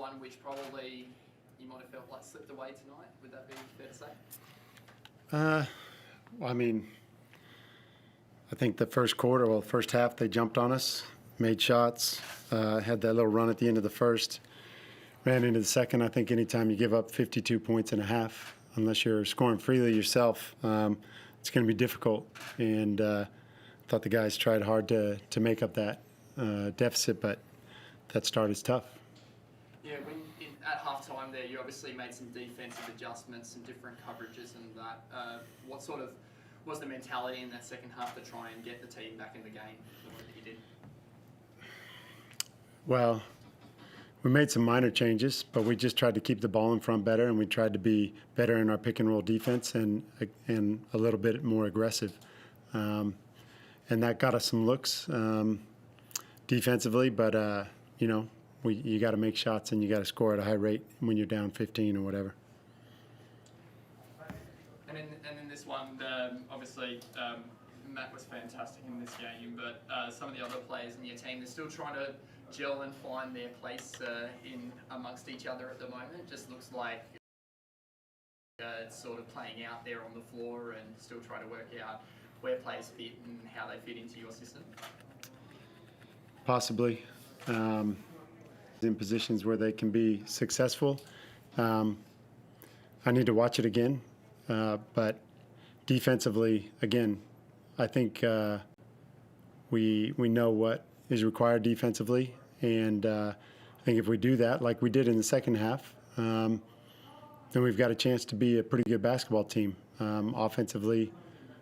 one which probably you might have felt like slipped away tonight. Would that be fair to say? I mean, I think the first half, they jumped on us, made shots, had that little run at the end of the first, ran into the second. I think anytime you give up 52 points and a half, unless you're scoring freely yourself, it's going to be difficult. And I thought the guys tried hard to make up that deficit, but that start is tough. Yeah, at half-time there, you obviously made some defensive adjustments, some different coverages and that. What sort of was the mentality in that second half to try and get the team back in the game the way that you did? Well, we made some minor changes, but we just tried to keep the ball in front better, and we tried to be better in our pick-and-roll defense and a little bit more aggressive. And that got us some looks defensively, but, you got to make shots and you got to score at a high rate when you're down 15 or whatever. And in this one, obviously Matt was fantastic in this game, but some of the other players in your team, they're still trying to gel and find their place in amongst each other at the moment. It just looks like it's sort of playing out there on the floor and still trying to work out where players fit and how they fit into your system. Possibly. In positions where they can be successful. I need to watch it again, but defensively, again, I think we know what is required defensively, and I think if we do that like we did in the second half, then we've got a chance to be a pretty good basketball team. Offensively,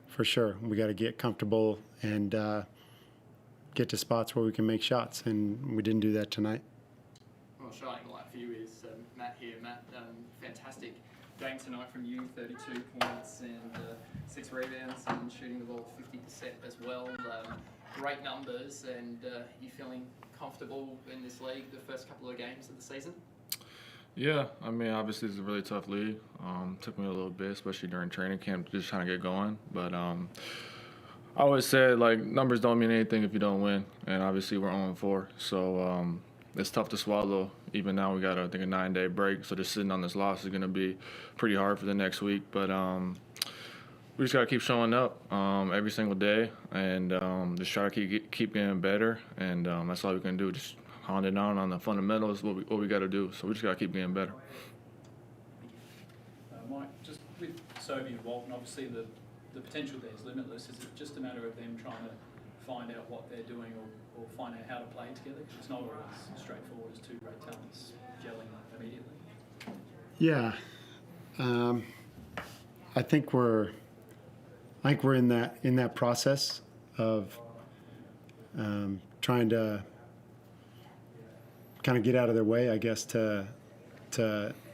for sure, we got to get comfortable and get to spots where we can make shots, and we didn't do that tonight. Well, shining light for you is Matt here. Matt, fantastic game tonight from you, 32 points and 6 rebounds and shooting the ball 50% as well. Great numbers, and you feeling comfortable in this league the first couple of games of the season? Yeah, I mean, obviously it's a really tough league. Took me a little bit, especially during training camp, just trying to get going. But I always said, numbers don't mean anything if you don't win, and obviously we're 0-4. So it's tough to swallow. Even now we got, I think, a 9-day break, so just sitting on this loss is going to be pretty hard for the next week. But we just got to keep showing up every single day and just try to keep getting better. And that's all we can do, just honing down on the fundamentals, what we got to do. So we just got to keep getting better. Mike, just with Sobey and Walton, obviously the potential there is limitless. Is it just a matter of them trying to find out what they're doing or find out how to play together? Because it's not always straightforward as two great talents gelling immediately. Yeah, I think we're in that process of trying to kind of get out of their way, I guess, to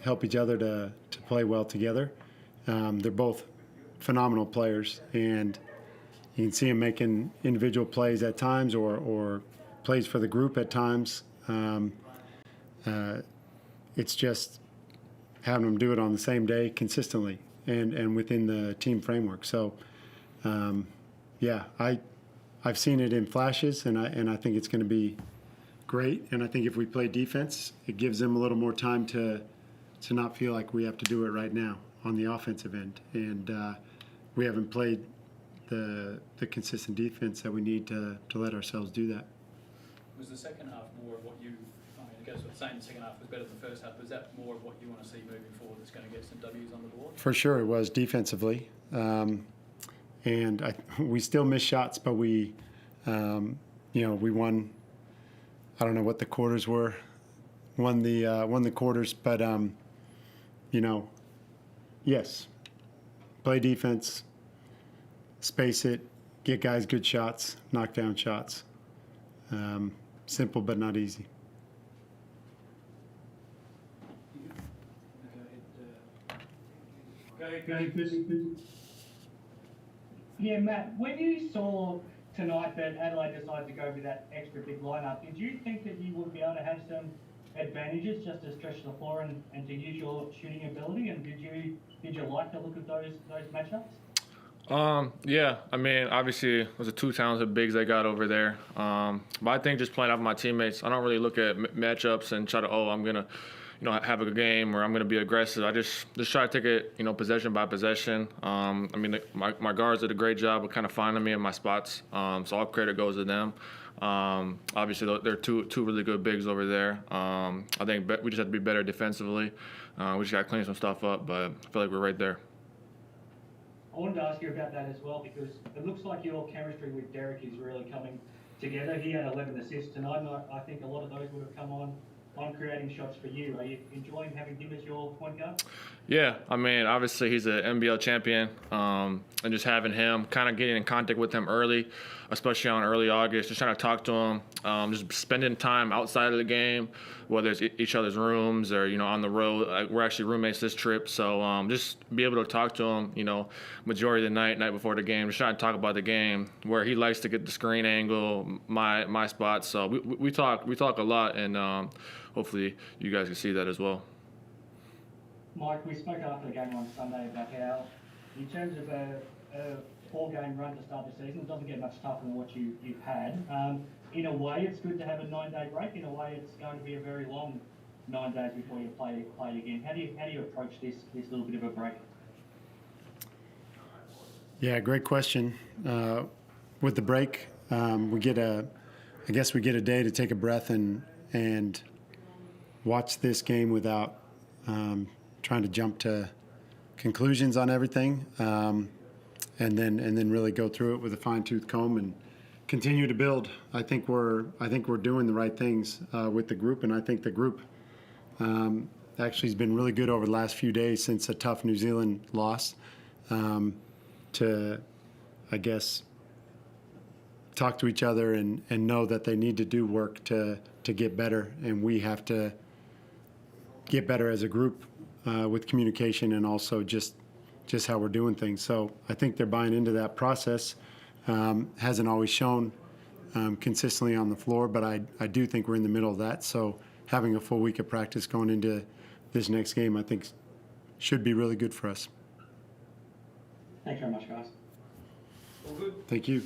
help each other to play well together. They're both phenomenal players, and you can see them making individual plays at times or plays for the group at times. It's just having them do it on the same day consistently and within the team framework. So, I've seen it in flashes, and I think it's going to be great. And I think if we play defense, it gives them a little more time to not feel like we have to do it right now on the offensive end. And we haven't played the consistent defense that we need to let ourselves do that. Was the second half more of what you, it goes without saying the second half was better than the first half, was that more of what you want to see moving forward that's going to get some W's on the board? For sure it was defensively. And we still missed shots, but we won. I don't know what the quarters were. Won the quarters, but yes, play defense, space it, get guys good shots, knock down shots. Simple but not easy. Go ahead. Yeah, Matt, when you saw tonight that Adelaide decided to go with that extra big lineup, did you think that you would be able to have some advantages just to stretch the floor and to use your shooting ability? And did you like the look of those matchups? Yeah, I mean, obviously, it was the two talented bigs they got over there. But I think just playing off my teammates, I don't really look at matchups and try to, I'm going to, have a good game or I'm going to be aggressive. I just try to take it, possession by possession. I mean, my guards did a great job of kind of finding me in my spots. So all credit goes to them. Obviously, they're two really good bigs over there. I think we just have to be better defensively. We just got to clean some stuff up, but I feel like we're right there. I wanted to ask you about that as well because it looks like your chemistry with Derek is really coming together. He had 11 assists tonight, and I think a lot of those would have come on creating shots for you. Are you enjoying having him as your point guard? Yeah, I mean, obviously he's an NBL champion, and just having him, kind of getting in contact with him early, especially on early August, just trying to talk to him, just spending time outside of the game, whether it's each other's rooms or, on the road. We're actually roommates this trip, so just be able to talk to him, majority of the night before the game, just trying to talk about the game, where he likes to get the screen angle, my spot. So we talk a lot, and hopefully you guys can see that as well. Mike, we spoke after the game on Sunday about how, in terms of a 4-game run to start the season, it doesn't get much tougher than what you've had. In a way, it's good to have a 9-day break. In a way, it's going to be a very long 9 days before you play again. How do you approach this little bit of a break? Yeah, great question. With the break, we get a day to take a breath and watch this game without trying to jump to conclusions on everything, and then really go through it with a fine-tooth comb and continue to build. I think we're doing the right things with the group, and I think the group actually has been really good over the last few days since a tough New Zealand loss. To, I guess, talk to each other and know that they need to do work to get better, and we have to get better as a group with communication and also just how we're doing things. So I think they're buying into that process. Hasn't always shown consistently on the floor, but I do think we're in the middle of that. So having a full week of practice going into this next game, I think, should be really good for us. Thanks very much, guys. All good. Thank you.